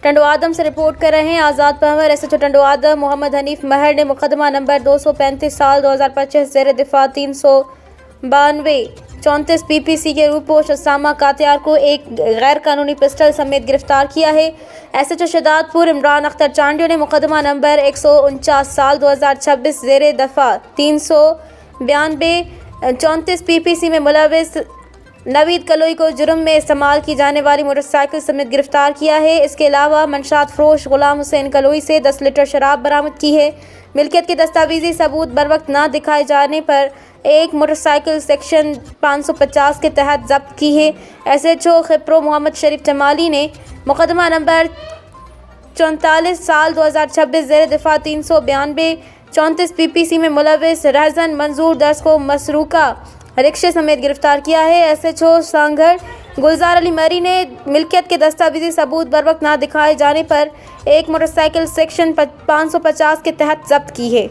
टंडवादम से रिपोर्ट कर रहे हैं आज़ाद पहवर एसएचओ टंडवादम मोहम्मद हनीफ महर ने मुकदमा नंबर 235 साल 2025 ज़ेर दिफा 392-34 पीपीसी के रूपोश उसामा कातियार को एक गैर कानूनी पिस्टल समेत गिरफ्तार किया है। एसएचओ शहदादपुर इमरान अख्तर चांडियो ने मुकदमा नंबर 149 साल 2026 ज़ेर दफ़ा 392-34 पीपीसी में मुलविस नवीद कलोई को जुर्म में इस्तेमाल की जाने वाली मोटरसाइकिल समेत गिरफ्तार किया है। इसके अलावा मंशात फरोश गुलाम हुसैन कलोई से 10 लीटर शराब बरामद की है। मिल्कियत के दस्तावेजी सबूत बर वक्त न दिखाए जाने पर एक मोटरसाइकिल सेक्शन 550 के तहत जब्त की है। एसएचओ खिप्रो मोहम्मद शरीफ जमाली ने मुकदमा नंबर 44 साल 2026 ज़ेर दिफा 392-34 पीपीसी में मुलविस रहजन मंजूर दर्ज को मसरूका रिक्शे समेत गिरफ्तार किया है। एसएचओ सांघर गुलजार अली मरी ने मिल्कियत के दस्तावेजी सबूत बर वक्त न दिखाए जाने पर एक मोटरसाइकिल सेक्शन 550 के तहत जब्त की है।